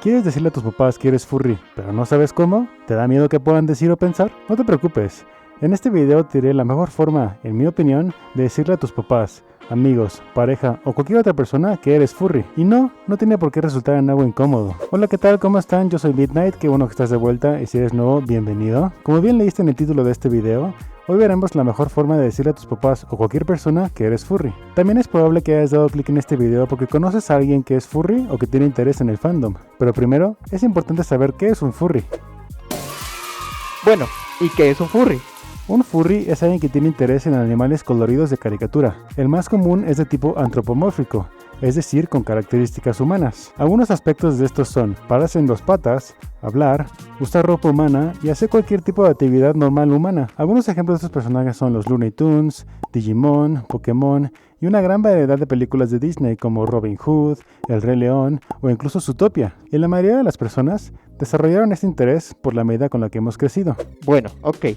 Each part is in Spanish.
¿Quieres decirle a tus papás que eres furry, pero no sabes cómo? ¿Te da miedo que puedan decir o pensar? No te preocupes. En este video te diré la mejor forma, en mi opinión, de decirle a tus papás, amigos, pareja o cualquier otra persona que eres furry. Y no tiene por qué resultar en algo incómodo. Hola, ¿qué tal? ¿Cómo están? Yo soy Midnight, qué bueno que estás de vuelta y si eres nuevo, bienvenido. Como bien leíste en el título de este video, hoy veremos la mejor forma de decirle a tus papás o cualquier persona que eres furry. También es probable que hayas dado clic en este video porque conoces a alguien que es furry o que tiene interés en el fandom. Pero primero, es importante saber qué es un furry. Bueno, ¿y qué es un furry? Un furry es alguien que tiene interés en animales coloridos de caricatura. El más común es de tipo antropomórfico, es decir, con características humanas. Algunos aspectos de estos son pararse en dos patas, hablar, usar ropa humana y hacer cualquier tipo de actividad normal humana. Algunos ejemplos de estos personajes son los Looney Tunes, Digimon, Pokémon y una gran variedad de películas de Disney como Robin Hood, El Rey León o incluso Zootopia. Y la mayoría de las personas desarrollaron este interés por la medida con la que hemos crecido. Bueno, ok.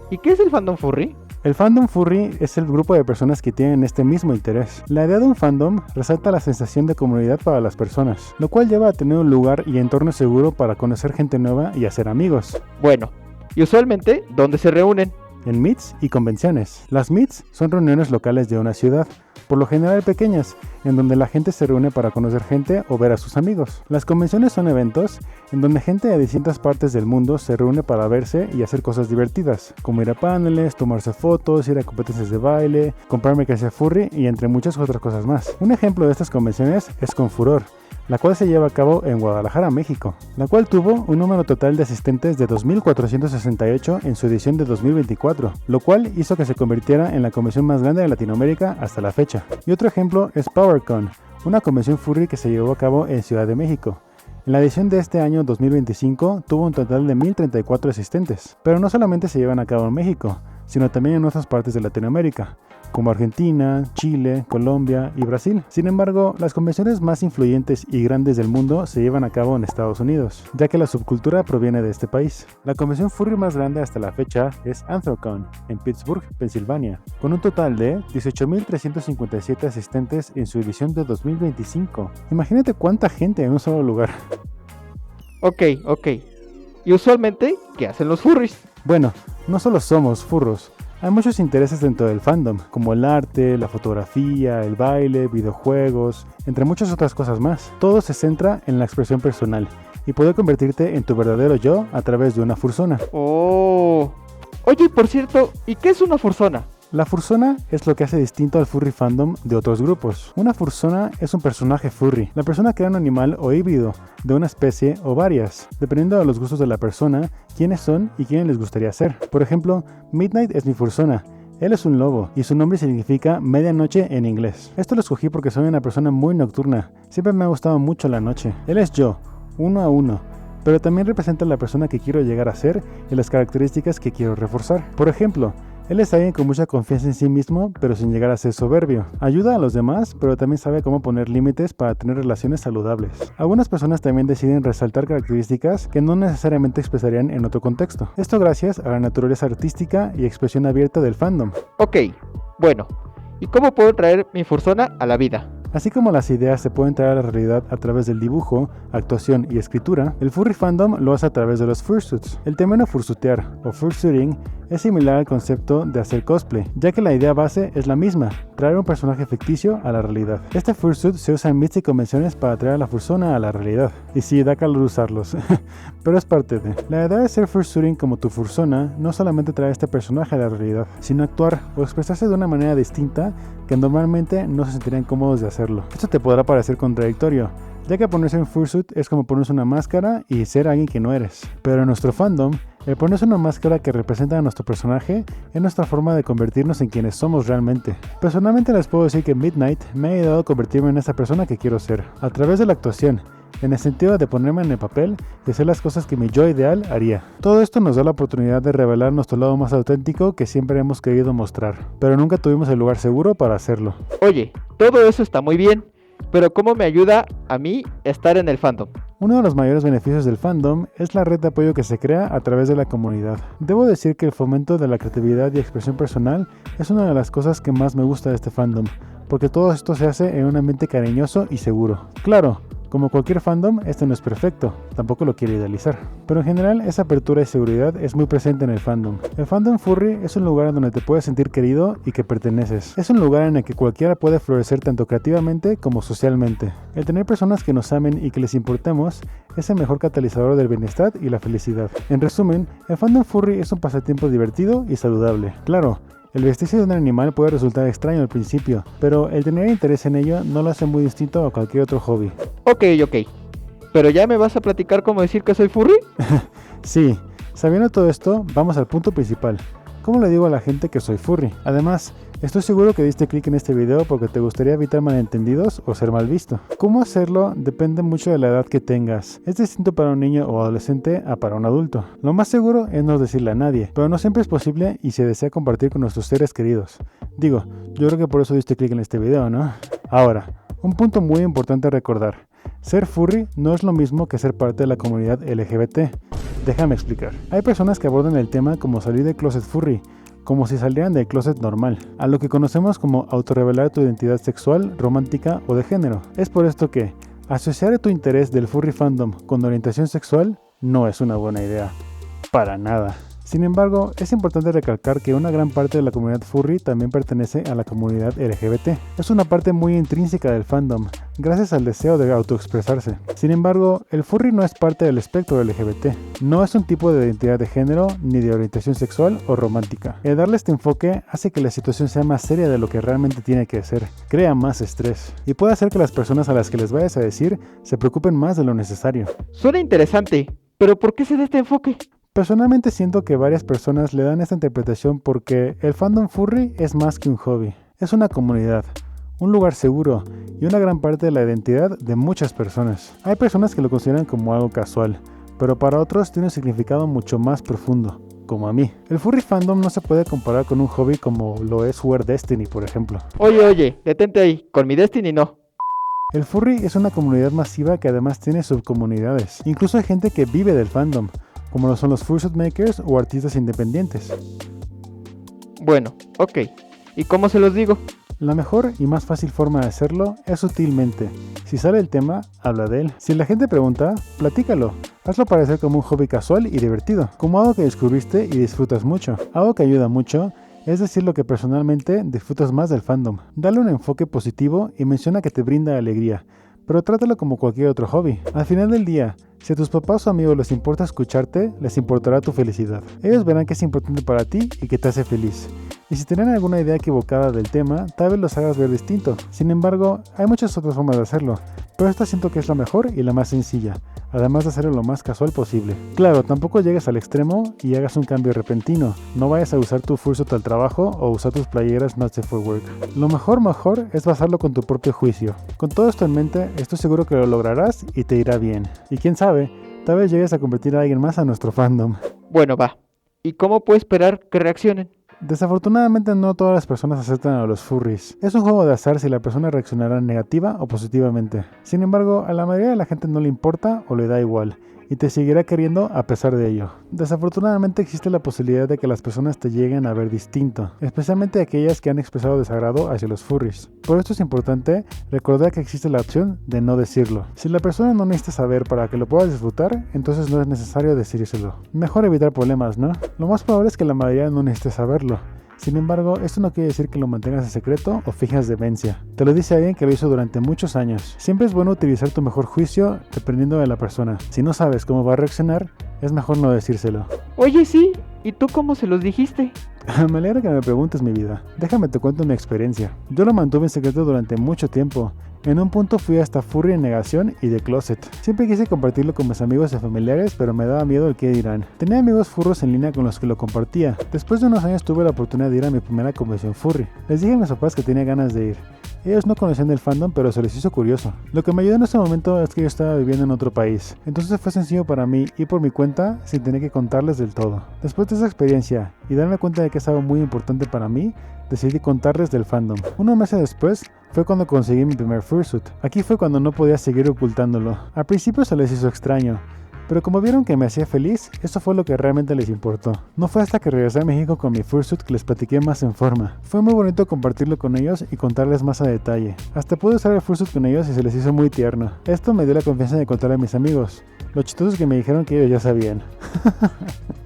¿Y qué es el fandom furry? El fandom furry es el grupo de personas que tienen este mismo interés. La idea de un fandom resalta la sensación de comunidad para las personas, lo cual lleva a tener un lugar y entorno seguro para conocer gente nueva y hacer amigos. Bueno, y usualmente, ¿dónde se reúnen? En meets y convenciones. Las meets son reuniones locales de una ciudad, por lo general pequeñas, en donde la gente se reúne para conocer gente o ver a sus amigos. Las convenciones son eventos en donde gente de distintas partes del mundo se reúne para verse y hacer cosas divertidas, como ir a paneles, tomarse fotos, ir a competencias de baile, comprar mercancía furry y entre muchas otras cosas más. Un ejemplo de estas convenciones es Confuror, la cual se lleva a cabo en Guadalajara, México, la cual tuvo un número total de asistentes de 2.468 en su edición de 2024, lo cual hizo que se convirtiera en la convención más grande de Latinoamérica hasta la fecha. Y otro ejemplo es PowerCon, una convención furry que se llevó a cabo en Ciudad de México. En la edición de este año 2025 tuvo un total de 1.034 asistentes, pero no solamente se llevan a cabo en México, sino también en otras partes de Latinoamérica, como Argentina, Chile, Colombia y Brasil. Sin embargo, las convenciones más influyentes y grandes del mundo se llevan a cabo en Estados Unidos, ya que la subcultura proviene de este país. La convención furry más grande hasta la fecha es Anthrocon, en Pittsburgh, Pensilvania, con un total de 18.357 asistentes en su edición de 2025. Imagínate cuánta gente en un solo lugar. Ok. ¿Y usualmente qué hacen los furries? Bueno, no solo somos furros. Hay muchos intereses dentro del fandom, como el arte, la fotografía, el baile, videojuegos, entre muchas otras cosas más. Todo se centra en la expresión personal y poder convertirte en tu verdadero yo a través de una fursona. Oh. Oye, por cierto, ¿y qué es una fursona? La fursona es lo que hace distinto al furry fandom de otros grupos. Una fursona es un personaje furry. La persona crea un animal o híbrido de una especie o varias, dependiendo de los gustos de la persona, quiénes son y quién les gustaría ser. Por ejemplo, Midnight es mi fursona. Él es un lobo y su nombre significa medianoche en inglés. Esto lo escogí porque soy una persona muy nocturna. Siempre me ha gustado mucho la noche. Él es yo, uno a uno, pero también representa la persona que quiero llegar a ser y las características que quiero reforzar. Por ejemplo, él es alguien con mucha confianza en sí mismo, pero sin llegar a ser soberbio. Ayuda a los demás, pero también sabe cómo poner límites para tener relaciones saludables. Algunas personas también deciden resaltar características que no necesariamente expresarían en otro contexto. Esto gracias a la naturaleza artística y expresión abierta del fandom. Ok, bueno. ¿Y cómo puedo traer mi fursona a la vida? Así como las ideas se pueden traer a la realidad a través del dibujo, actuación y escritura, el furry fandom lo hace a través de los fursuits. El término fursuitear o fursuiting es similar al concepto de hacer cosplay, ya que la idea base es la misma, traer un personaje ficticio a la realidad. Este fursuit se usa en meets y convenciones para traer a la fursona a la realidad. Y sí, da calor usarlos, pero es parte de. La idea de ser fursuiting como tu fursona no solamente trae a este personaje a la realidad, sino actuar o expresarse de una manera distinta que normalmente no se sentirían cómodos de hacerlo. Esto te podrá parecer contradictorio, ya que ponerse en fursuit es como ponerse una máscara y ser alguien que no eres. Pero en nuestro fandom, el ponerse una máscara que representa a nuestro personaje es nuestra forma de convertirnos en quienes somos realmente. Personalmente les puedo decir que Midnight me ha ayudado a convertirme en esa persona que quiero ser, a través de la actuación, en el sentido de ponerme en el papel y hacer las cosas que mi yo ideal haría. Todo esto nos da la oportunidad de revelar nuestro lado más auténtico que siempre hemos querido mostrar, pero nunca tuvimos el lugar seguro para hacerlo. Oye, todo eso está muy bien, pero ¿cómo me ayuda a mí estar en el fandom? Uno de los mayores beneficios del fandom es la red de apoyo que se crea a través de la comunidad. Debo decir que el fomento de la creatividad y expresión personal es una de las cosas que más me gusta de este fandom, porque todo esto se hace en un ambiente cariñoso y seguro. Claro, Como cualquier fandom, este no es perfecto, tampoco lo quiero idealizar. Pero en general, esa apertura y seguridad es muy presente en el fandom. El fandom furry es un lugar en donde te puedes sentir querido y que perteneces. Es un lugar en el que cualquiera puede florecer tanto creativamente como socialmente. El tener personas que nos amen y que les importemos es el mejor catalizador del bienestar y la felicidad. En resumen, el fandom furry es un pasatiempo divertido y saludable. Claro, el vestirse de un animal puede resultar extraño al principio, pero el tener interés en ello no lo hace muy distinto a cualquier otro hobby. Ok. ¿Pero ya me vas a platicar cómo decir que soy furry? Sí, sabiendo todo esto, vamos al punto principal. ¿Cómo le digo a la gente que soy furry? Además, estoy seguro que diste clic en este video porque te gustaría evitar malentendidos o ser mal visto. Cómo hacerlo depende mucho de la edad que tengas. Es distinto para un niño o adolescente a para un adulto. Lo más seguro es no decirle a nadie, pero no siempre es posible y se desea compartir con nuestros seres queridos. Digo, yo creo que por eso diste clic en este video, ¿no? Ahora, un punto muy importante a recordar. Ser furry no es lo mismo que ser parte de la comunidad LGBT. Déjame explicar. Hay personas que abordan el tema como salir del closet furry, como si salieran del closet normal, a lo que conocemos como autorrevelar tu identidad sexual, romántica o de género. Es por esto que asociar tu interés del furry fandom con orientación sexual no es una buena idea. Para nada. Sin embargo, es importante recalcar que una gran parte de la comunidad furry también pertenece a la comunidad LGBT. Es una parte muy intrínseca del fandom, gracias al deseo de autoexpresarse. Sin embargo, el furry no es parte del espectro LGBT. No es un tipo de identidad de género ni de orientación sexual o romántica. El darle este enfoque hace que la situación sea más seria de lo que realmente tiene que ser, crea más estrés y puede hacer que las personas a las que les vayas a decir se preocupen más de lo necesario. Suena interesante, pero ¿por qué se da este enfoque? Personalmente siento que varias personas le dan esta interpretación porque el fandom furry es más que un hobby, es una comunidad, un lugar seguro y una gran parte de la identidad de muchas personas. Hay personas que lo consideran como algo casual, pero para otros tiene un significado mucho más profundo, como a mí. El furry fandom no se puede comparar con un hobby como lo es jugar Destiny, por ejemplo. Oye, detente ahí, con mi Destiny no. El furry es una comunidad masiva que además tiene subcomunidades. Incluso hay gente que vive del fandom, como lo son los fursuit makers o artistas independientes. Bueno, ok. ¿Y cómo se los digo? La mejor y más fácil forma de hacerlo es sutilmente. Si sale el tema, habla de él. Si la gente pregunta, platícalo. Hazlo parecer como un hobby casual y divertido, como algo que descubriste y disfrutas mucho. Algo que ayuda mucho es decir lo que personalmente disfrutas más del fandom. Dale un enfoque positivo y menciona que te brinda alegría, pero trátalo como cualquier otro hobby. Al final del día, si a tus papás o amigos les importa escucharte, les importará tu felicidad. Ellos verán que es importante para ti y que te hace feliz. Y si tienen alguna idea equivocada del tema, tal vez los hagas ver distinto. Sin embargo, hay muchas otras formas de hacerlo, pero esta siento que es la mejor y la más sencilla, además de hacerlo lo más casual posible. Claro, tampoco llegues al extremo y hagas un cambio repentino. No vayas a usar tu fursuit al trabajo o usar tus playeras not safe for work. Lo mejor es basarlo con tu propio juicio. Con todo esto en mente, estoy seguro que lo lograrás y te irá bien. Y quién sabe, tal vez llegues a convertir a alguien más a nuestro fandom. Bueno, va. ¿Y cómo puedo esperar que reaccionen? Desafortunadamente no todas las personas aceptan a los furries. Es un juego de azar si la persona reaccionará negativa o positivamente. Sin embargo, a la mayoría de la gente no le importa o le da igual, y te seguirá queriendo a pesar de ello. Desafortunadamente existe la posibilidad de que las personas te lleguen a ver distinto, especialmente aquellas que han expresado desagrado hacia los furries. Por esto es importante recordar que existe la opción de no decirlo. Si la persona no necesita saber para que lo puedas disfrutar, entonces no es necesario decírselo. Mejor evitar problemas, ¿no? Lo más probable es que la mayoría no necesite saberlo. Sin embargo, esto no quiere decir que lo mantengas en secreto o finjas demencia. Te lo dice alguien que lo hizo durante muchos años. Siempre es bueno utilizar tu mejor juicio dependiendo de la persona. Si no sabes cómo va a reaccionar, es mejor no decírselo. Oye, sí, ¿y tú cómo se los dijiste? Me alegra que me preguntes mi vida. Déjame te cuento mi experiencia. Yo lo mantuve en secreto durante mucho tiempo. En un punto fui hasta furry en negación y de closet. Siempre quise compartirlo con mis amigos y familiares, pero me daba miedo el qué dirán. Tenía amigos furros en línea con los que lo compartía. Después de unos años tuve la oportunidad de ir a mi primera convención furry. Les dije a mis papás que tenía ganas de ir. Ellos no conocían el fandom, pero se les hizo curioso. Lo que me ayudó en ese momento es que yo estaba viviendo en otro país. Entonces fue sencillo para mí ir por mi cuenta sin tener que contarles del todo. Después de esa experiencia y darme cuenta de que es algo muy importante para mí, decidí contarles del fandom. Unos meses después fue cuando conseguí mi primer fursuit. Aquí fue cuando no podía seguir ocultándolo. Al principio se les hizo extraño. Pero como vieron que me hacía feliz, eso fue lo que realmente les importó. No fue hasta que regresé a México con mi fursuit que les platiqué más en forma. Fue muy bonito compartirlo con ellos y contarles más a detalle. Hasta pude usar el fursuit con ellos y se les hizo muy tierno. Esto me dio la confianza de contarle a mis amigos. Lo chistoso es que me dijeron que ellos ya sabían.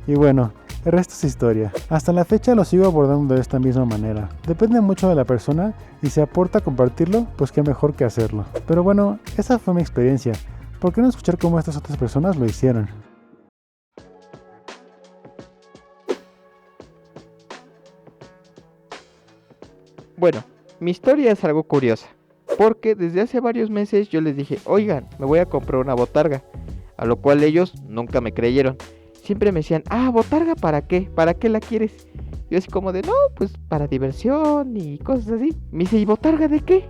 Y bueno, el resto es historia. Hasta la fecha lo sigo abordando de esta misma manera. Depende mucho de la persona y si aporta compartirlo, pues qué mejor que hacerlo. Pero bueno, esa fue mi experiencia. ¿Por qué no escuchar cómo estas otras personas lo hicieron? Bueno, mi historia es algo curiosa, porque desde hace varios meses yo les dije, oigan, me voy a comprar una botarga, a lo cual ellos nunca me creyeron. Siempre me decían, botarga, ¿para qué? ¿Para qué la quieres? Yo así como de, no, pues para diversión y cosas así. Me dice, ¿y botarga de qué?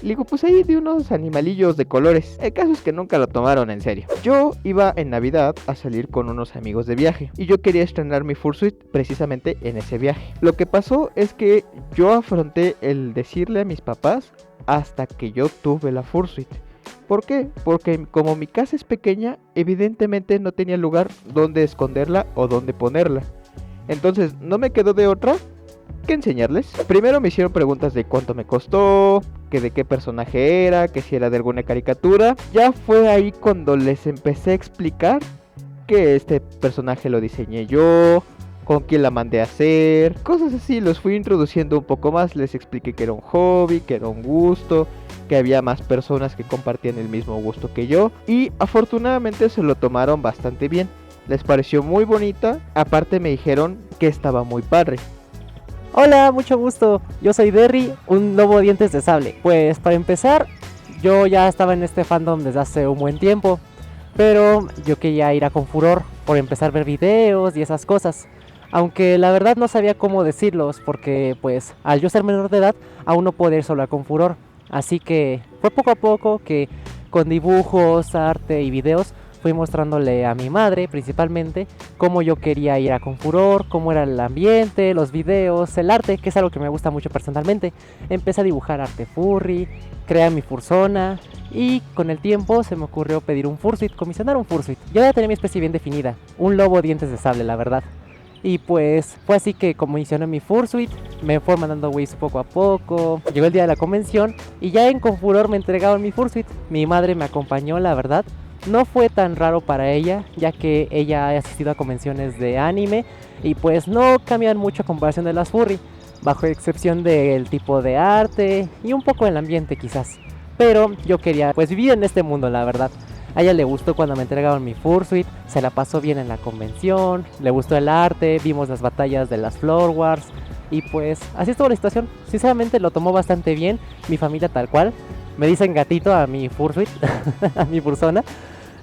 Le digo, pues ahí de unos animalillos de colores. El caso es que nunca lo tomaron en serio. Yo iba en Navidad a salir con unos amigos de viaje y yo quería estrenar mi fursuit precisamente en ese viaje. Lo que pasó es que yo afronté el decirle a mis papás hasta que yo tuve la fursuit. ¿Por qué? Porque como mi casa es pequeña, evidentemente no tenía lugar donde esconderla o donde ponerla. Entonces no me quedó de otra que enseñarles. Primero me hicieron preguntas de cuánto me costó, que de qué personaje era, que si era de alguna caricatura. Ya fue ahí cuando les empecé a explicar que este personaje lo diseñé yo, con quién la mandé a hacer, cosas así. Los fui introduciendo un poco más, les expliqué que era un hobby, que era un gusto, que había más personas que compartían el mismo gusto que yo, y afortunadamente se lo tomaron bastante bien. Les pareció muy bonita, aparte me dijeron que estaba muy padre. Hola, mucho gusto. Yo soy Derry, un lobo dientes de sable. Pues para empezar, yo ya estaba en este fandom desde hace un buen tiempo, pero yo quería ir a Confuror por empezar a ver videos y esas cosas. Aunque la verdad no sabía cómo decirlos, porque pues al yo ser menor de edad aún no puedo ir solo a Confuror. Así que fue poco a poco que con dibujos, arte y videos fui mostrándole a mi madre principalmente cómo yo quería ir a Confuror, cómo era el ambiente, los videos, el arte, que es algo que me gusta mucho personalmente. Empecé a dibujar arte furry, crear mi fursona y con el tiempo se me ocurrió pedir un fursuit, comisionar un fursuit. Yo ya tenía mi especie bien definida, un lobo dientes de sable, la verdad. Y pues fue así que comisioné mi fursuit, me fue mandando waves poco a poco. Llegó el día de la convención y ya en Confuror me entregaron mi fursuit. Mi madre me acompañó, la verdad. No fue tan raro para ella, ya que ella ha asistido a convenciones de anime y pues no cambian mucho a comparación de las furry, bajo excepción del tipo de arte y un poco el ambiente quizás. Pero yo quería pues vivir en este mundo, la verdad. A ella le gustó cuando me entregaron mi fursuit, se la pasó bien en la convención, le gustó el arte, vimos las batallas de las Floor Wars y pues así estuvo la situación. Sinceramente lo tomó bastante bien, mi familia tal cual. Me dicen gatito a mi fursuit, a mi fursona.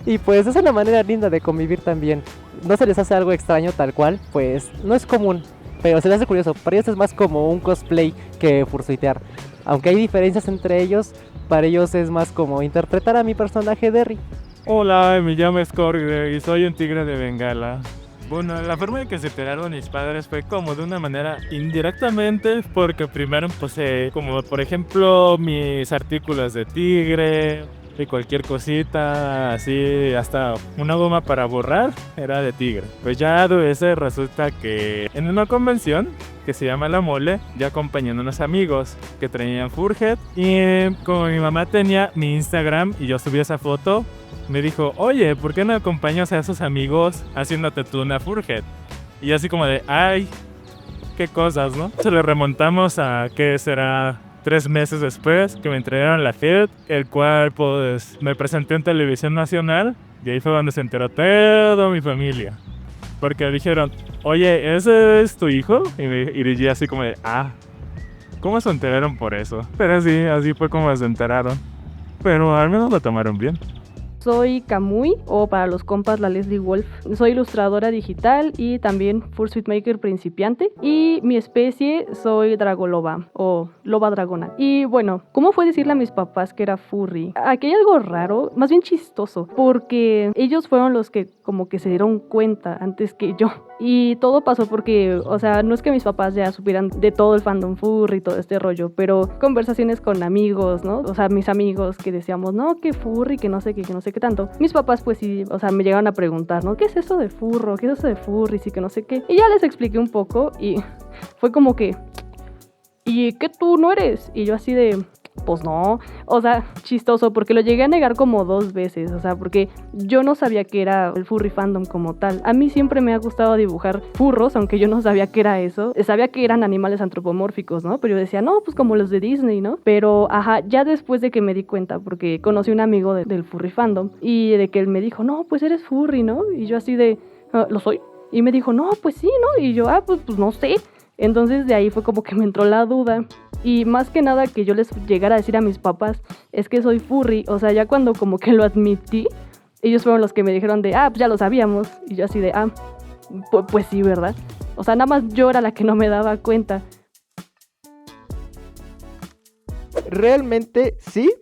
Y pues es una manera linda de convivir también. No se les hace algo extraño tal cual, pues no es común, pero se les hace curioso. Para ellos es más como un cosplay que fursuitear. Aunque hay diferencias entre ellos, para ellos es más como interpretar a mi personaje Derry. Hola, me llamo Scorgre y soy un tigre de Bengala. Bueno, la forma en que se enteraron mis padres fue como de una manera indirectamente, porque primero empecé como por ejemplo mis artículos de tigre y cualquier cosita así, hasta una goma para borrar era de tigre. Pues ya de ese resulta que en una convención que se llama La Mole, ya acompañé a unos amigos que traían Furhead y como mi mamá tenía mi Instagram y yo subí esa foto, me dijo, oye, ¿por qué no acompañas a esos amigos haciéndote tú una Furhead? Y así como de, ay, qué cosas, ¿no? Se le remontamos a, ¿qué será? 3 meses después que me entregaron la FIT, el cual pues me presenté en televisión nacional y ahí fue donde se enteró toda mi familia. Porque dijeron, oye, ¿ese es tu hijo? Y yo así como de, ¿cómo se enteraron por eso? Pero sí, así fue como se enteraron. Pero al menos lo tomaron bien. Soy Kamui, o para los compas la Leslie Wolf. Soy ilustradora digital y también fursuit maker principiante. Y mi especie soy dragoloba o loba dragona. Y bueno, ¿cómo fue decirle a mis papás que era furry? Aquí hay algo raro, más bien chistoso, porque ellos fueron los que como que se dieron cuenta antes que yo. Y todo pasó porque, o sea, no es que mis papás ya supieran de todo el fandom furry y todo este rollo, pero conversaciones con amigos, ¿no? O sea, mis amigos que decíamos, no, que furry, que no sé qué, qué tanto. Mis papás pues sí, o sea, me llegaron a preguntar, ¿no? ¿Qué es eso de furro? ¿Qué es eso de furries? Y que no sé qué. Y ya les expliqué un poco y fue como que, ¿y qué tú no eres? Y yo así de, pues no, o sea, chistoso, porque lo llegué a negar como 2 veces, o sea, porque yo no sabía que era el furry fandom como tal. A mí siempre me ha gustado dibujar furros, aunque yo no sabía que era eso. Sabía que eran animales antropomórficos, ¿no? Pero yo decía, no, pues como los de Disney, ¿no? Pero, ajá, ya después de que me di cuenta, porque conocí un amigo del furry fandom, y de que él me dijo, no, pues eres furry, ¿no? Y yo así de, ¿lo soy? Y me dijo, no, pues sí, ¿no? Y yo, pues no sé. Entonces de ahí fue como que me entró la duda. Y más que nada que yo les llegara a decir a mis papás, es que soy furry. O sea, ya cuando como que lo admití, ellos fueron los que me dijeron de, pues ya lo sabíamos. Y yo así de, pues sí, ¿verdad? O sea, nada más yo era la que no me daba cuenta. Realmente sí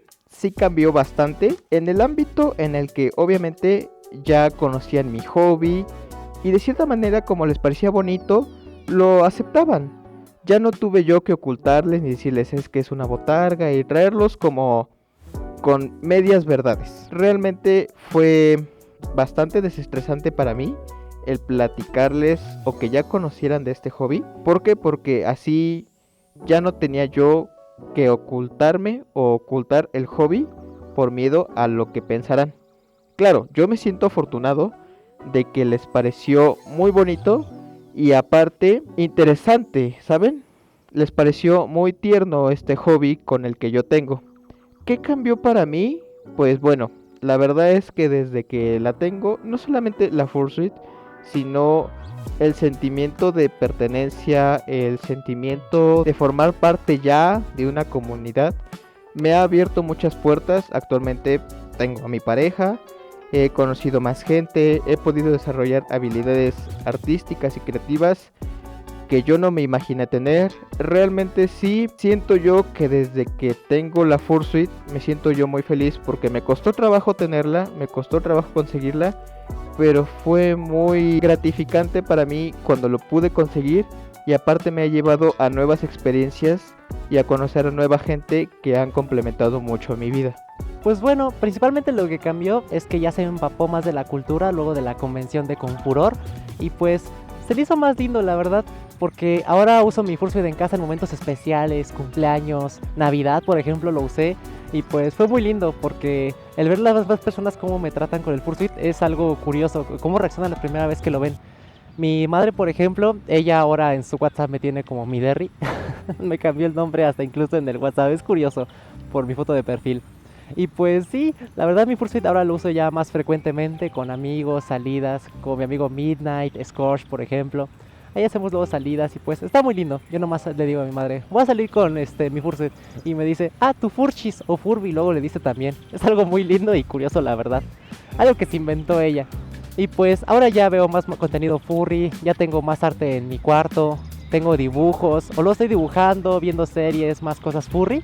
cambió bastante en el ámbito en el que obviamente ya conocían mi hobby y de cierta manera como les parecía bonito, lo aceptaban. Ya no tuve yo que ocultarles ni decirles es que es una botarga y traerlos como con medias verdades. Realmente fue bastante desestresante para mí el platicarles o que ya conocieran de este hobby. ¿Por qué? Porque así ya no tenía yo que ocultarme o ocultar el hobby por miedo a lo que pensarán. Claro, yo me siento afortunado de que les pareció muy bonito y aparte interesante, ¿saben? Les pareció muy tierno este hobby con el que yo tengo. ¿Qué cambió para mí? Pues bueno, la verdad es que desde que la tengo, no solamente la fursuit, sino el sentimiento de pertenencia, el sentimiento de formar parte ya de una comunidad, me ha abierto muchas puertas. Actualmente tengo a mi pareja, he conocido más gente, he podido desarrollar habilidades artísticas y creativas que yo no me imaginé tener. Realmente sí siento yo que desde que tengo la fursuit me siento yo muy feliz porque me costó trabajo tenerla, me costó trabajo conseguirla, pero fue muy gratificante para mí cuando lo pude conseguir y aparte me ha llevado a nuevas experiencias y a conocer a nueva gente que han complementado mucho mi vida. Pues bueno, principalmente lo que cambió es que ya se empapó más de la cultura luego de la convención de Confuror y pues se le hizo más lindo, la verdad, porque ahora uso mi fursuit en casa en momentos especiales, cumpleaños, Navidad, por ejemplo, lo usé y pues fue muy lindo porque el ver las demás personas cómo me tratan con el fursuit es algo curioso, cómo reaccionan la primera vez que lo ven. Mi madre, por ejemplo, ella ahora en su WhatsApp me tiene como mi Derry. Me cambió el nombre hasta incluso en el WhatsApp, es curioso, por mi foto de perfil. Y pues sí, la verdad mi fursuit ahora lo uso ya más frecuentemente con amigos, salidas, con mi amigo Midnight, Scorch, por ejemplo. Ahí hacemos luego salidas y pues está muy lindo. Yo nomás le digo a mi madre, voy a salir con mi fursuit. Y me dice, tu furchis o furby, luego le dice también. Es algo muy lindo y curioso, la verdad. Algo que se inventó ella. Y pues ahora ya veo más contenido furry, ya tengo más arte en mi cuarto, tengo dibujos, o lo estoy dibujando, viendo series, más cosas furry.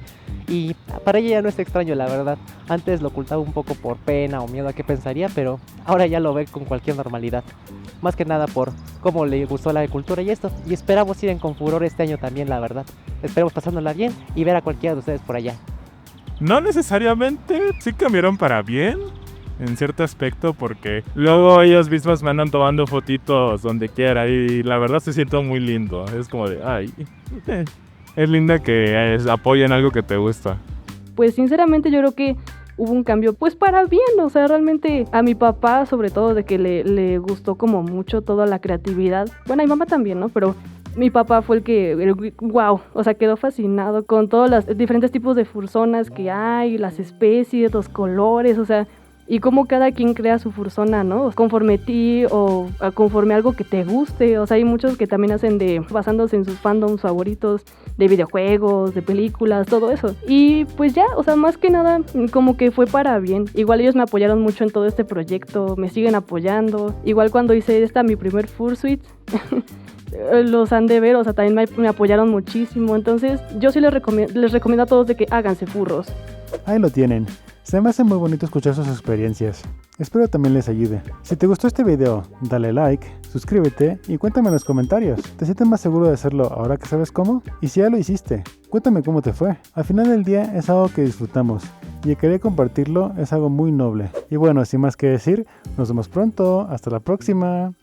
Y para ella ya no es extraño, la verdad. Antes lo ocultaba un poco por pena o miedo a qué pensaría, pero ahora ya lo ve con cualquier normalidad. Más que nada por cómo le gustó la cultura y esto. Y esperamos ir en Confuror este año también, la verdad. Esperamos pasándola bien y ver a cualquiera de ustedes por allá. No necesariamente, sí cambiaron para bien en cierto aspecto porque luego ellos mismos me andan tomando fotitos donde quiera y la verdad se siente muy lindo. Es como de, es linda que apoyen algo que te gusta. Pues sinceramente yo creo que hubo un cambio pues para bien, o sea, realmente a mi papá sobre todo de que le gustó como mucho toda la creatividad, bueno a mi mamá también, ¿no? Pero mi papá fue el que, wow, o sea, quedó fascinado con todos los diferentes tipos de fursonas que hay, las especies, los colores, o sea, y cómo cada quien crea su fursona, ¿no? Conforme a ti o conforme a algo que te guste. O sea, hay muchos que también hacen basándose en sus fandoms favoritos, de videojuegos, de películas, todo eso. Y pues ya, o sea, más que nada, como que fue para bien. Igual ellos me apoyaron mucho en todo este proyecto, me siguen apoyando. Igual cuando hice mi primer fursuit, los han de ver, o sea, también me apoyaron muchísimo. Entonces, yo sí les recomiendo a todos de que háganse furros. Ahí lo tienen. Se me hace muy bonito escuchar sus experiencias. Espero también les ayude. Si te gustó este video, dale like, suscríbete y cuéntame en los comentarios. ¿Te sientes más seguro de hacerlo ahora que sabes cómo? Y si ya lo hiciste, cuéntame cómo te fue. Al final del día es algo que disfrutamos y el querer compartirlo es algo muy noble. Y bueno, sin más que decir, nos vemos pronto, hasta la próxima.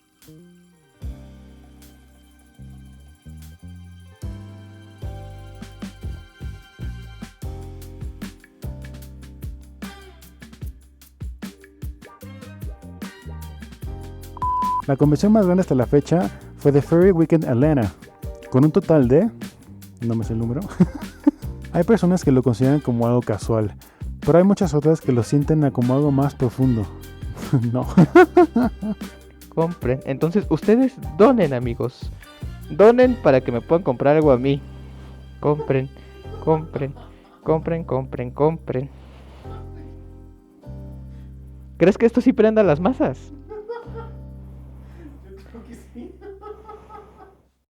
La convención más grande hasta la fecha fue The Furry Weekend Atlanta, con un total de... no me sé el número. Hay personas que lo consideran como algo casual, pero hay muchas otras que lo sienten como algo más profundo. No. Compren. Entonces, ustedes donen, amigos. Donen para que me puedan comprar algo a mí. Compren, compren, compren, compren, compren. ¿Crees que esto sí prenda las masas?